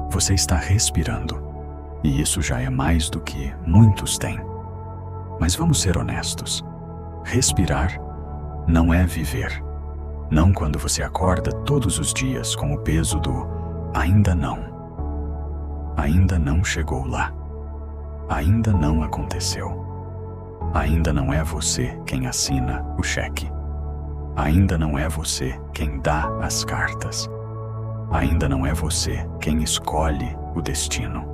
Você está respirando, e isso já é mais do que muitos têm. Mas vamos ser honestos. Respirar não é viver. Não quando você acorda todos os dias com o peso do ainda não. Ainda não chegou lá. Ainda não aconteceu. Ainda não é você quem assina o cheque. Ainda não é você quem dá as cartas. Ainda não é você quem escolhe o destino.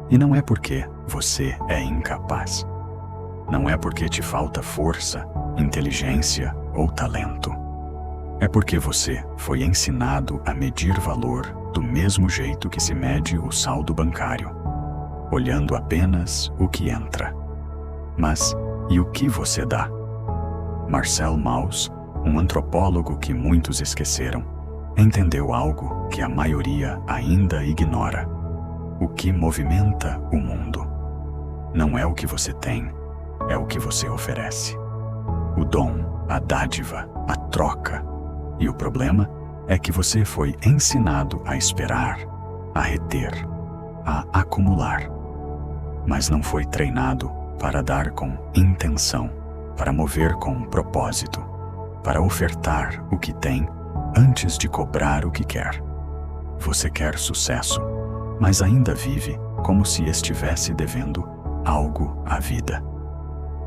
E não é porque você é incapaz. Não é porque te falta força, inteligência ou talento. É porque você foi ensinado a medir valor do mesmo jeito que se mede o saldo bancário, olhando apenas o que entra. Mas e o que você dá? Marcel Mauss, um antropólogo que muitos esqueceram, entendeu algo que a maioria ainda ignora. O que movimenta o mundo não é o que você tem, é o que você oferece. O dom, a dádiva, a troca. E o problema é que você foi ensinado a esperar, a reter, a acumular. Mas não foi treinado para dar com intenção, para mover com propósito, para ofertar o que tem antes de cobrar o que quer. Você quer sucesso, mas ainda vive como se estivesse devendo algo à vida.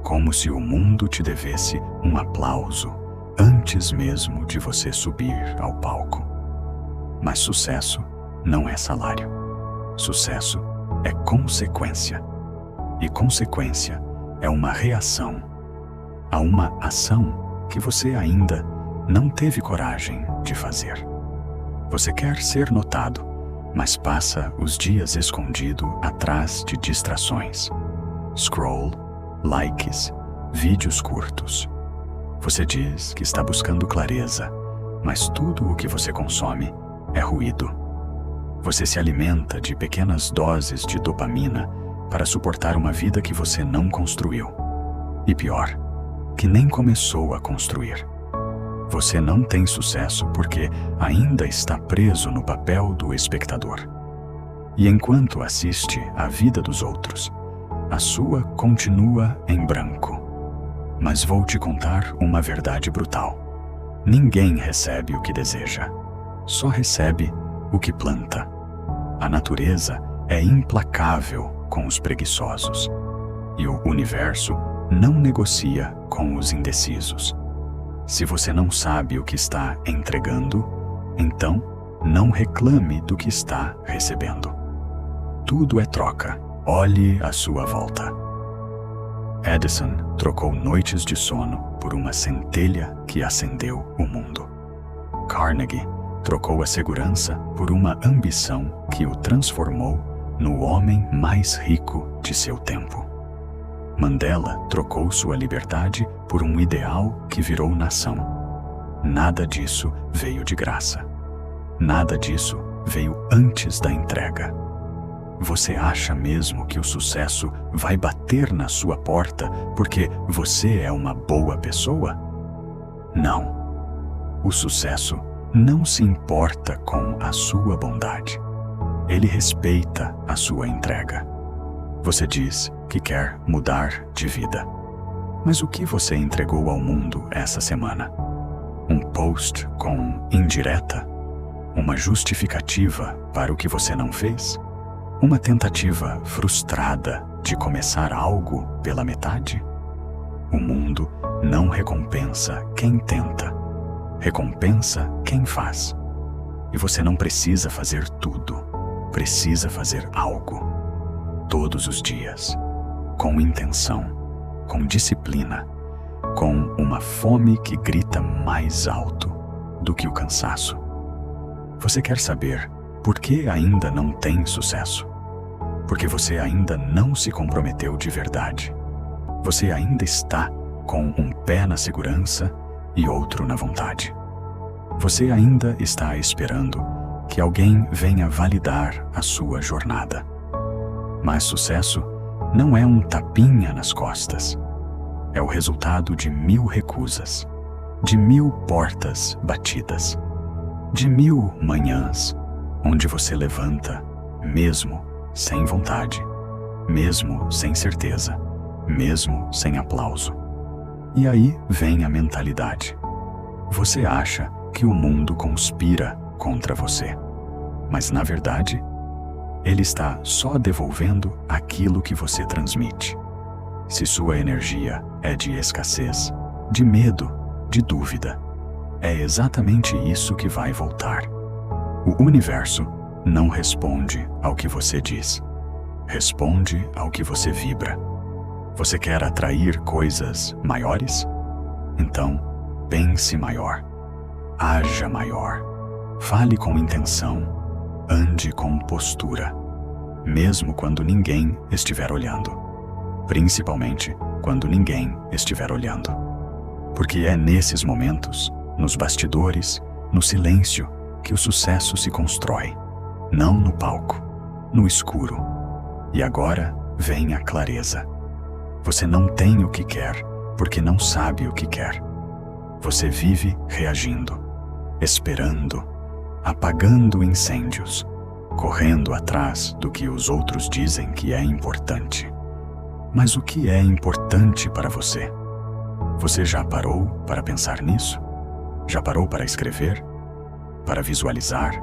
Como se o mundo te devesse um aplauso antes mesmo de você subir ao palco. Mas sucesso não é salário. Sucesso é consequência. E consequência é uma reação a uma ação que você ainda não teve coragem de fazer. Você quer ser notado, mas passa os dias escondido atrás de distrações. Scroll, likes, vídeos curtos. Você diz que está buscando clareza, mas tudo o que você consome é ruído. Você se alimenta de pequenas doses de dopamina para suportar uma vida que você não construiu. E pior, que nem começou a construir. Você não tem sucesso porque ainda está preso no papel do espectador. E enquanto assiste à vida dos outros, a sua continua em branco. Mas vou te contar uma verdade brutal. Ninguém recebe o que deseja. Só recebe o que planta. A natureza é implacável com os preguiçosos. E o universo não negocia com os indecisos. Se você não sabe o que está entregando, então não reclame do que está recebendo. Tudo é troca. Olhe à sua volta. Edison trocou noites de sono por uma centelha que acendeu o mundo. Carnegie trocou a segurança por uma ambição que o transformou no homem mais rico de seu tempo. Mandela trocou sua liberdade por um ideal que virou nação. Nada disso veio de graça. Nada disso veio antes da entrega. Você acha mesmo que o sucesso vai bater na sua porta porque você é uma boa pessoa? Não. O sucesso não se importa com a sua bondade. Ele respeita a sua entrega. Você diz que quer mudar de vida. Mas o que você entregou ao mundo essa semana? Um post com indireta? Uma justificativa para o que você não fez? Uma tentativa frustrada de começar algo pela metade? O mundo não recompensa quem tenta, recompensa quem faz. E você não precisa fazer tudo, precisa fazer algo. Todos os dias, com intenção, com disciplina, com uma fome que grita mais alto do que o cansaço. Você quer saber por que ainda não tem sucesso? Porque você ainda não se comprometeu de verdade. Você ainda está com um pé na segurança e outro na vontade. Você ainda está esperando que alguém venha validar a sua jornada. Mas sucesso não é um tapinha nas costas. É o resultado de 1000 recusas, de 1000 portas batidas, de 1000 manhãs onde você levanta mesmo sem vontade, mesmo sem certeza, mesmo sem aplauso. E aí vem a mentalidade. Você acha que o mundo conspira contra você, mas na verdade, ele está só devolvendo aquilo que você transmite. Se sua energia é de escassez, de medo, de dúvida, é exatamente isso que vai voltar. O universo não responde ao que você diz, responde ao que você vibra. Você quer atrair coisas maiores? Então, pense maior, haja maior, fale com intenção, ande com postura, mesmo quando ninguém estiver olhando, principalmente quando ninguém estiver olhando. Porque é nesses momentos, nos bastidores, no silêncio, que o sucesso se constrói, não no palco, no escuro. E agora vem a clareza. Você não tem o que quer, porque não sabe o que quer. Você vive reagindo, esperando, apagando incêndios, correndo atrás do que os outros dizem que é importante. Mas o que é importante para você? Você já parou para pensar nisso? Já parou para escrever? Para visualizar?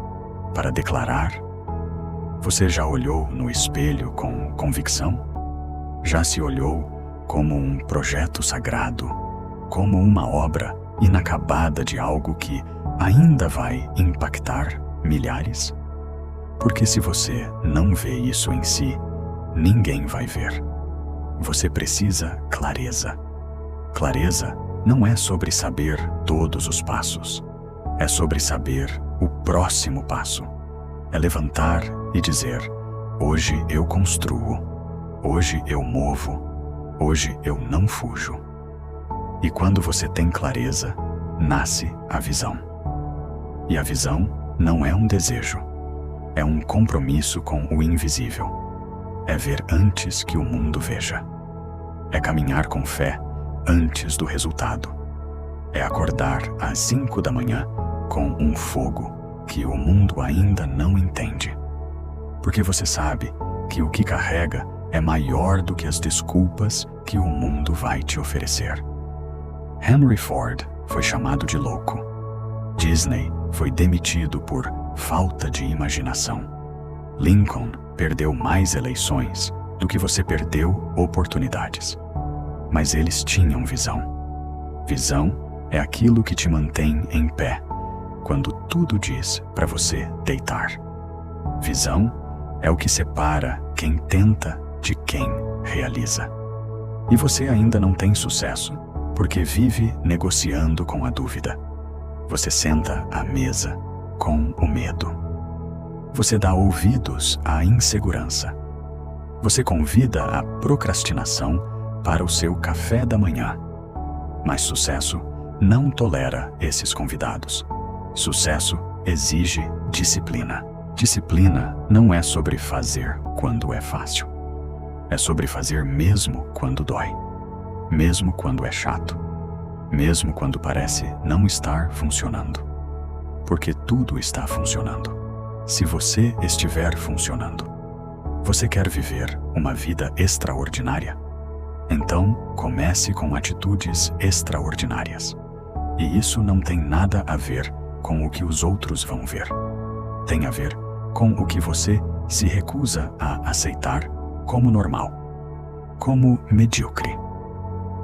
Para declarar? Você já olhou no espelho com convicção? Já se olhou como um projeto sagrado, como uma obra inacabada de algo que ainda vai impactar milhares? Porque se você não vê isso em si, ninguém vai ver. Você precisa clareza. Clareza não é sobre saber todos os passos. É sobre saber o próximo passo. É levantar e dizer: hoje eu construo, hoje eu movo, hoje eu não fujo. E quando você tem clareza, nasce a visão. E a visão não é um desejo, é um compromisso com o invisível. É ver antes que o mundo veja. É caminhar com fé antes do resultado. É acordar às 5 da manhã com um fogo que o mundo ainda não entende. Porque você sabe que o que carrega é maior do que as desculpas que o mundo vai te oferecer. Henry Ford foi chamado de louco. Disney foi demitido por falta de imaginação. Lincoln perdeu mais eleições do que você perdeu oportunidades. Mas eles tinham visão. Visão é aquilo que te mantém em pé quando tudo diz para você deitar. Visão é o que separa quem tenta de quem realiza. E você ainda não tem sucesso porque vive negociando com a dúvida. Você senta à mesa com o medo. Você dá ouvidos à insegurança. Você convida a procrastinação para o seu café da manhã. Mas sucesso não tolera esses convidados. Sucesso exige disciplina. Disciplina não é sobre fazer quando é fácil. É sobre fazer mesmo quando dói. Mesmo quando é chato. Mesmo quando parece não estar funcionando. Porque tudo está funcionando. Se você estiver funcionando. Você quer viver uma vida extraordinária? Então, comece com atitudes extraordinárias. E isso não tem nada a ver com o que os outros vão ver. Tem a ver com o que você se recusa a aceitar como normal, como medíocre,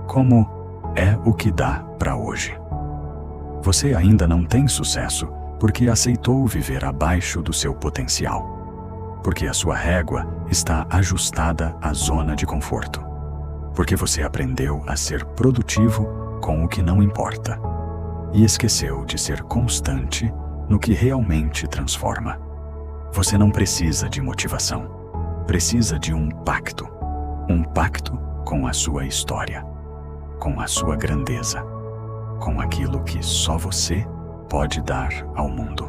como é o que dá para hoje. Você ainda não tem sucesso porque aceitou viver abaixo do seu potencial. Porque a sua régua está ajustada à zona de conforto. Porque você aprendeu a ser produtivo com o que não importa e esqueceu de ser constante no que realmente transforma. Você não precisa de motivação, precisa de um pacto com a sua história, com a sua grandeza, com aquilo que só você pode dar ao mundo,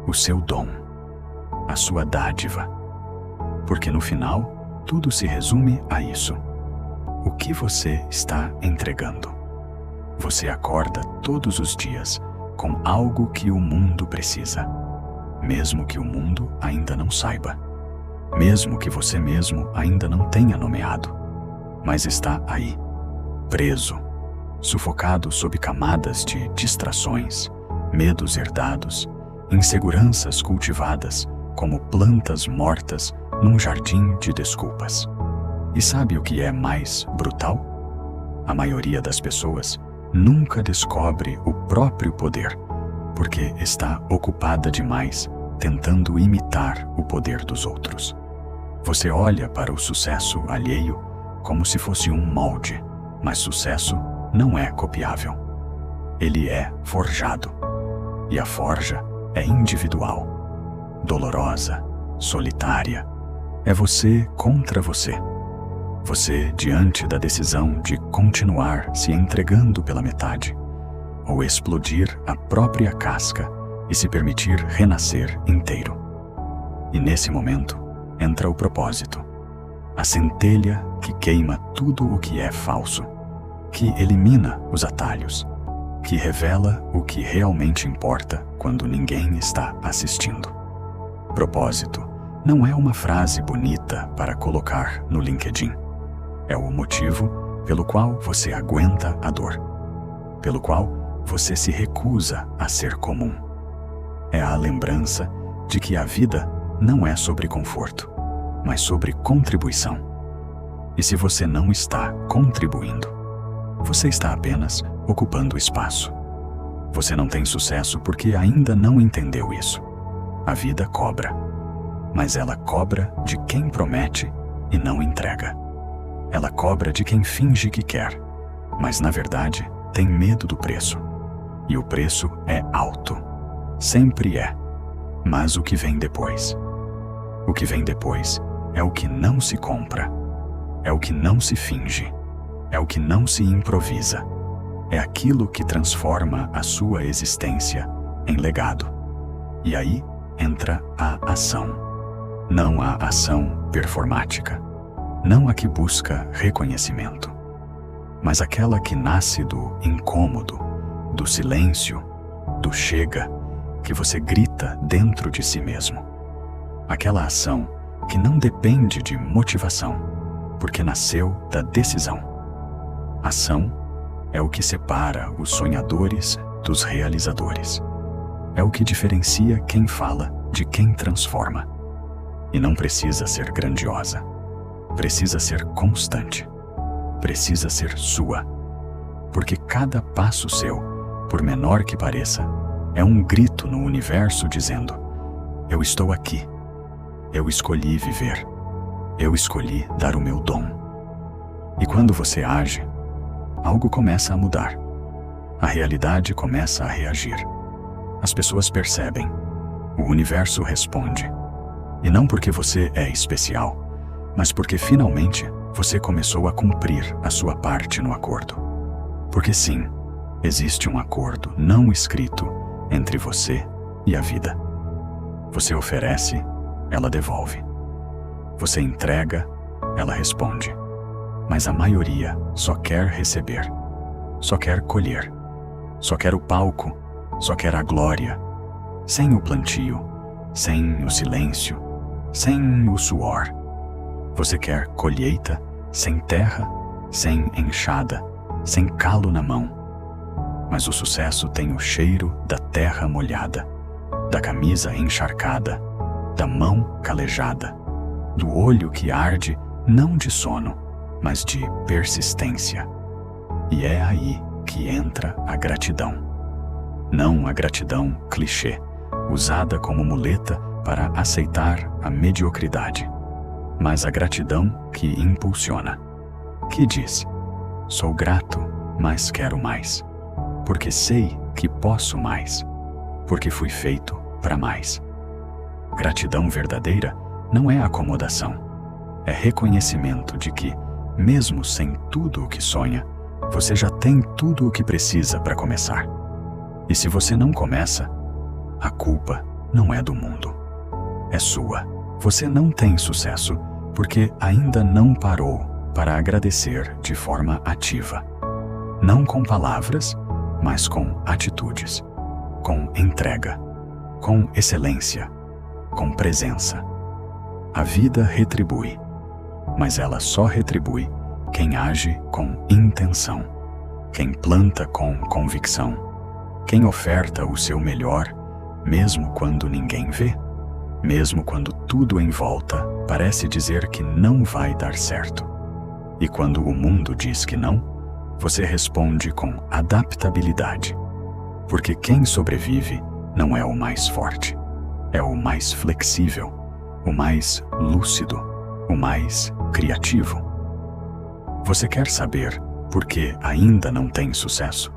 o seu dom, a sua dádiva. Porque no final, tudo se resume a isso. O que você está entregando? Você acorda todos os dias com algo que o mundo precisa, mesmo que o mundo ainda não saiba. mesmo que você mesmo ainda não tenha nomeado, mas está aí, preso, sufocado sob camadas de distrações, medos herdados, inseguranças cultivadas como plantas mortas num jardim de desculpas. E sabe o que é mais brutal? A maioria das pessoas nunca descobre o próprio poder, porque está ocupada demais tentando imitar o poder dos outros. Você olha para o sucesso alheio como se fosse um molde, mas sucesso não é copiável. Ele é forjado. E a forja é individual, dolorosa, solitária. É você contra você. Você diante da decisão de continuar se entregando pela metade, ou explodir a própria casca e se permitir renascer inteiro. E nesse momento entra o propósito, a centelha que queima tudo o que é falso, que elimina os atalhos, que revela o que realmente importa quando ninguém está assistindo. Propósito não é uma frase bonita para colocar no LinkedIn. É o motivo pelo qual você aguenta a dor, pelo qual você se recusa a ser comum. É a lembrança de que a vida não é sobre conforto, mas sobre contribuição. E se você não está contribuindo, você está apenas ocupando espaço. Você não tem sucesso porque ainda não entendeu isso. A vida cobra, mas ela cobra de quem promete e não entrega. Ela cobra de quem finge que quer, mas na verdade tem medo do preço. E o preço é alto. Sempre é. Mas o que vem depois? O que vem depois é o que não se compra. É o que não se finge. É o que não se improvisa. É aquilo que transforma a sua existência em legado. E aí entra a ação. Não a ação performática. Não a que busca reconhecimento, mas aquela que nasce do incômodo, do silêncio, do chega, que você grita dentro de si mesmo. Aquela ação que não depende de motivação, porque nasceu da decisão. Ação é o que separa os sonhadores dos realizadores. É o que diferencia quem fala de quem transforma. E não precisa ser grandiosa. Precisa ser constante. Precisa ser sua. Porque cada passo seu, por menor que pareça, é um grito no universo dizendo: eu estou aqui. Eu escolhi viver. Eu escolhi dar o meu dom. E quando você age, algo começa a mudar. A realidade começa a reagir. As pessoas percebem. O universo responde. E não porque você é especial, mas porque finalmente você começou a cumprir a sua parte no acordo. Porque sim, existe um acordo não escrito entre você e a vida. Você oferece, ela devolve. Você entrega, ela responde. Mas a maioria só quer receber, só quer colher, só quer o palco, só quer a glória, sem o plantio, sem o silêncio, sem o suor. Você quer colheita sem terra, sem enxada, sem calo na mão. Mas o sucesso tem o cheiro da terra molhada, da camisa encharcada, da mão calejada, do olho que arde não de sono, mas de persistência. E é aí que entra a gratidão. Não a gratidão clichê, usada como muleta para aceitar a mediocridade, mas a gratidão que impulsiona, que diz: sou grato, mas quero mais, porque sei que posso mais, porque fui feito para mais. Gratidão verdadeira não é acomodação, é reconhecimento de que, mesmo sem tudo o que sonha, você já tem tudo o que precisa para começar. E se você não começa, a culpa não é do mundo, é sua. Você não tem sucesso porque ainda não parou para agradecer de forma ativa. Não com palavras, mas com atitudes, com entrega, com excelência, com presença. a vida retribui, mas ela só retribui quem age com intenção, quem planta com convicção, quem oferta o seu melhor, mesmo quando ninguém vê, mesmo quando tudo em volta parece dizer que não vai dar certo. E quando o mundo diz que não, você responde com adaptabilidade, porque quem sobrevive não é o mais forte, é o mais flexível, o mais lúcido, o mais criativo. Você quer saber por que ainda não tem sucesso?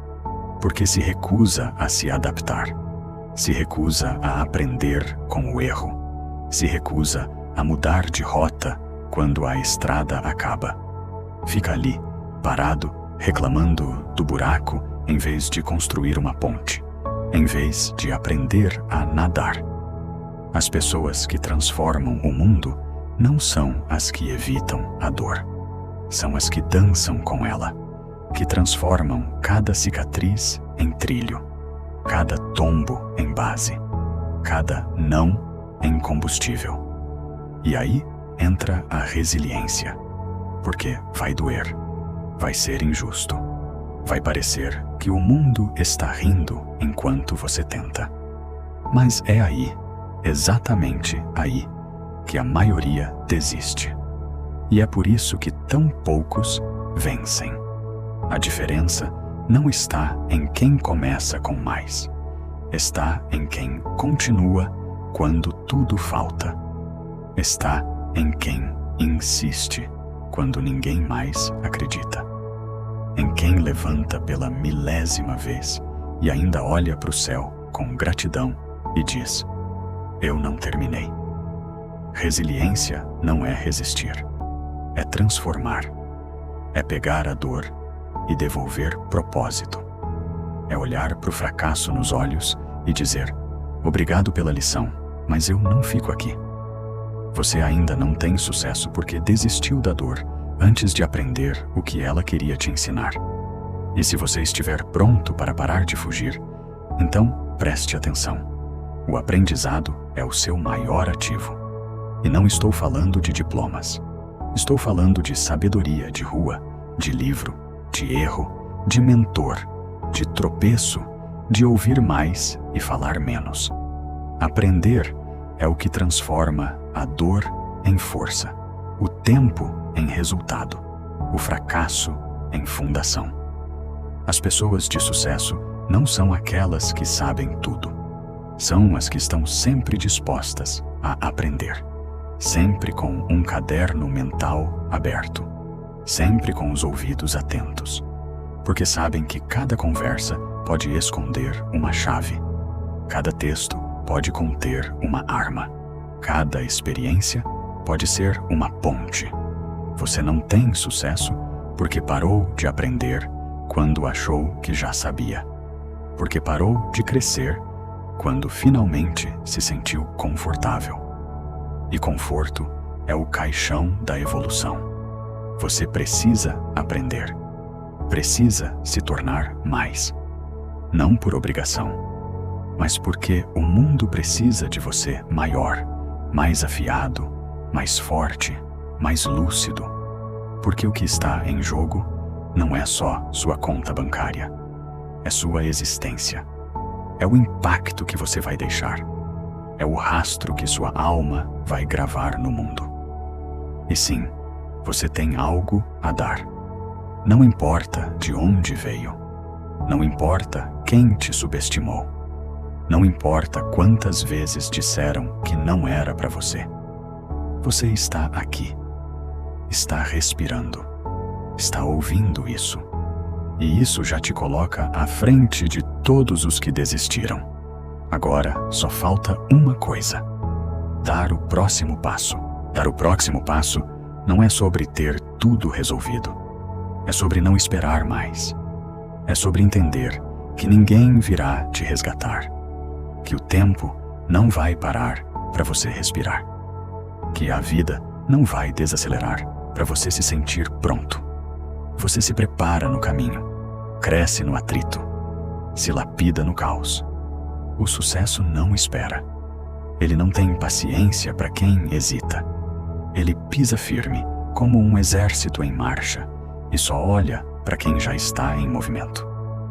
Porque se recusa a se adaptar, se recusa a aprender com o erro, se recusa a mudar de rota quando a estrada acaba. Fica ali, parado, reclamando do buraco em vez de construir uma ponte, em vez de aprender a nadar. As pessoas que transformam o mundo não são as que evitam a dor, são as que dançam com ela, que transformam cada cicatriz em trilho, cada tombo em base, cada não em combustível. E aí entra a resiliência, porque vai doer, vai ser injusto, vai parecer que o mundo está rindo enquanto você tenta. Mas é aí, exatamente aí, que a maioria desiste. E é por isso que tão poucos vencem. A diferença não está em quem começa com mais, está em quem continua quando tudo falta. Está em quem insiste quando ninguém mais acredita. Em quem levanta pela milésima vez e ainda olha para o céu com gratidão e diz: eu não terminei. Resiliência não é resistir, é transformar, é pegar a dor e devolver propósito. É olhar para o fracasso nos olhos e dizer: obrigado pela lição, mas eu não fico aqui. Você ainda não tem sucesso porque desistiu da dor antes de aprender o que ela queria te ensinar. E se você estiver pronto para parar de fugir, então preste atenção. O aprendizado é o seu maior ativo. E não estou falando de diplomas. Estou falando de sabedoria de rua, de livro, de erro, de mentor, de tropeço, de ouvir mais e falar menos. Aprender é o que transforma a dor em força, o tempo em resultado, o fracasso em fundação. As pessoas de sucesso não são aquelas que sabem tudo. São as que estão sempre dispostas a aprender, sempre com um caderno mental aberto, sempre com os ouvidos atentos, porque sabem que cada conversa pode esconder uma chave, cada texto pode conter uma arma, cada experiência pode ser uma ponte. Você não tem sucesso porque parou de aprender quando achou que já sabia, porque parou de crescer quando finalmente se sentiu confortável. E conforto é o caixão da evolução. Você precisa aprender, precisa se tornar mais. Não por obrigação, mas porque o mundo precisa de você maior, mais afiado, mais forte, mais lúcido. Porque o que está em jogo não é só sua conta bancária, é sua existência. É o impacto que você vai deixar. É o rastro que sua alma vai gravar no mundo. E sim, você tem algo a dar. Não importa de onde veio. Não importa quem te subestimou. Não importa quantas vezes disseram que não era para você. Você está aqui. Está respirando. Está ouvindo isso. E isso já te coloca à frente de todos os que desistiram. Agora só falta uma coisa: dar o próximo passo. Dar o próximo passo não é sobre ter tudo resolvido. É sobre não esperar mais. É sobre entender que ninguém virá te resgatar. Que o tempo não vai parar para você respirar. Que a vida não vai desacelerar para você se sentir pronto. Você se prepara no caminho, cresce no atrito, se lapida no caos. O sucesso não espera. Ele não tem paciência para quem hesita. Ele pisa firme, como um exército em marcha, e só olha para quem já está em movimento,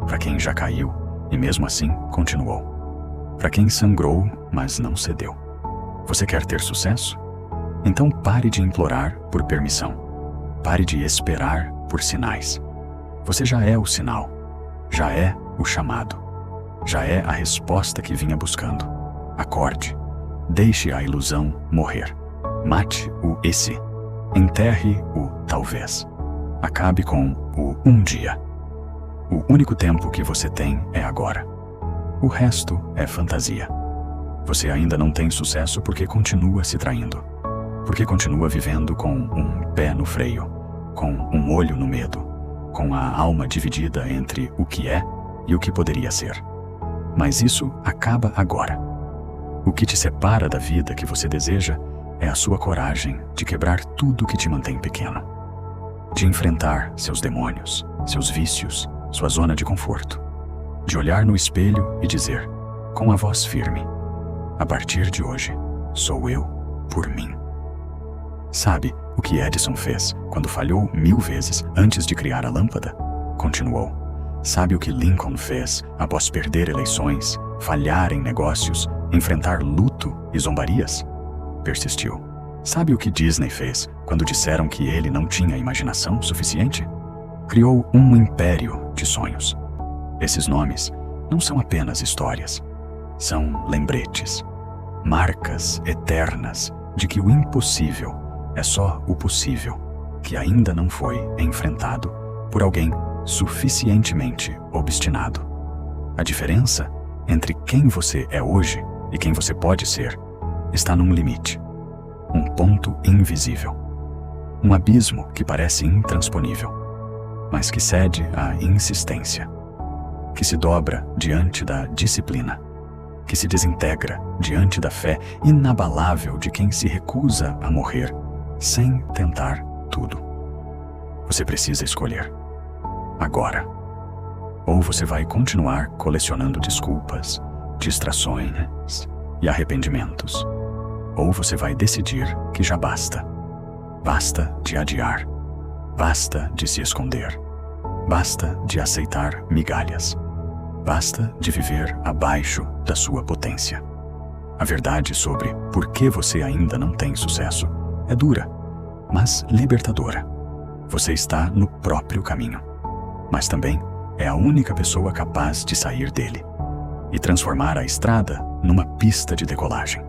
para quem já caiu e mesmo assim continuou, para quem sangrou, mas não cedeu. Você quer ter sucesso? Então pare de implorar por permissão. Pare de esperar por sinais. Você já é o sinal, já é o chamado, já é a resposta que vinha buscando. Acorde, deixe a ilusão morrer. Mate o esse, enterre o talvez. Acabe com o um dia. O único tempo que você tem é agora. O resto é fantasia. Você ainda não tem sucesso porque continua se traindo, porque continua vivendo com um pé no freio, com um olho no medo, com a alma dividida entre o que é e o que poderia ser. Mas isso acaba agora. O que te separa da vida que você deseja é a sua coragem de quebrar tudo que te mantém pequeno, de enfrentar seus demônios, seus vícios, sua zona de conforto, de olhar no espelho e dizer, com a voz firme, a partir de hoje, sou eu por mim. Sabe o que Edison fez quando falhou 1000 vezes antes de criar a lâmpada? Continuou. Sabe o que Lincoln fez após perder eleições, falhar em negócios, enfrentar luto e zombarias? Persistiu. Sabe o que Disney fez quando disseram que ele não tinha imaginação suficiente? Criou um império de sonhos. Esses nomes não são apenas histórias, são lembretes, marcas eternas de que o impossível é só o possível, que ainda não foi enfrentado por alguém suficientemente obstinado. A diferença entre quem você é hoje e quem você pode ser está num limite, um ponto invisível, um abismo que parece intransponível, mas que cede à insistência, que se dobra diante da disciplina, que se desintegra diante da fé inabalável de quem se recusa a morrer sem tentar tudo. Você precisa escolher. Agora. Ou você vai continuar colecionando desculpas, distrações e arrependimentos. Ou você vai decidir que já basta. Basta de adiar. Basta de se esconder. Basta de aceitar migalhas. Basta de viver abaixo da sua potência. A verdade sobre por que você ainda não tem sucesso é dura, mas libertadora. Você está no próprio caminho, mas também é a única pessoa capaz de sair dele e transformar a estrada numa pista de decolagem.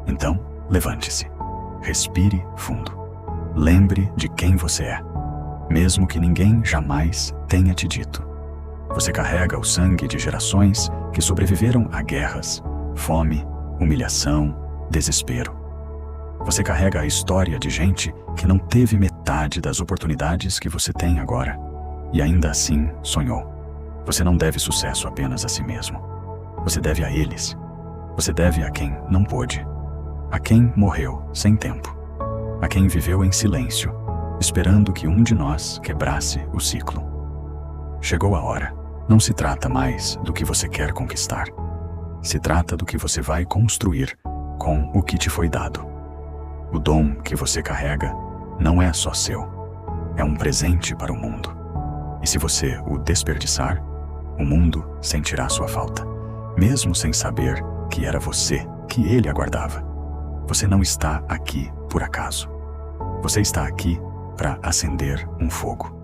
Então, levante-se, respire fundo, lembre de quem você é, mesmo que ninguém jamais tenha te dito. Você carrega o sangue de gerações que sobreviveram a guerras, fome, humilhação, desespero. Você carrega a história de gente que não teve metade das oportunidades que você tem agora e ainda assim sonhou. Você não deve sucesso apenas a si mesmo. Você deve a eles. Você deve a quem não pôde, a quem morreu sem tempo, a quem viveu em silêncio, esperando que um de nós quebrasse o ciclo. Chegou a hora. Não se trata mais do que você quer conquistar. Se trata do que você vai construir com o que te foi dado. O dom que você carrega não é só seu. É um presente para o mundo. E se você o desperdiçar, o mundo sentirá sua falta, mesmo sem saber que era você que ele aguardava. Você não está aqui por acaso. Você está aqui para acender um fogo,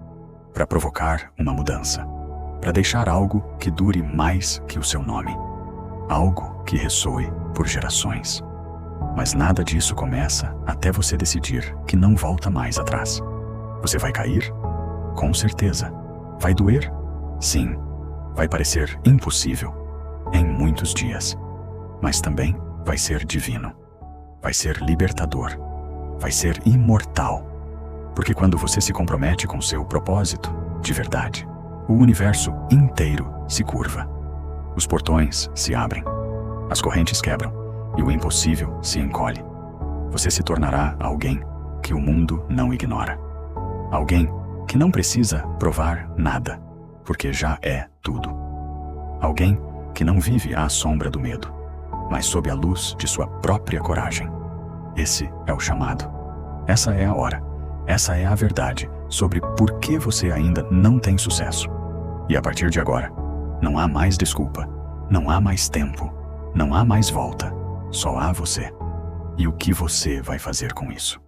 para provocar uma mudança, para deixar algo que dure mais que o seu nome, algo que ressoe por gerações. Mas nada disso começa até você decidir que não volta mais atrás. Você vai cair? Com certeza. Vai doer? Sim. Vai parecer impossível em muitos dias. Mas também vai ser divino. Vai ser libertador. Vai ser imortal. Porque quando você se compromete com seu propósito, de verdade, o universo inteiro se curva. Os portões se abrem. As correntes quebram. E o impossível se encolhe. Você se tornará alguém que o mundo não ignora. Alguém que não precisa provar nada, porque já é tudo. Alguém que não vive à sombra do medo, mas sob a luz de sua própria coragem. Esse é o chamado. Essa é a hora. Essa é a verdade sobre por que você ainda não tem sucesso. E a partir de agora, não há mais desculpa, não há mais tempo, não há mais volta. Só há você. E o que você vai fazer com isso?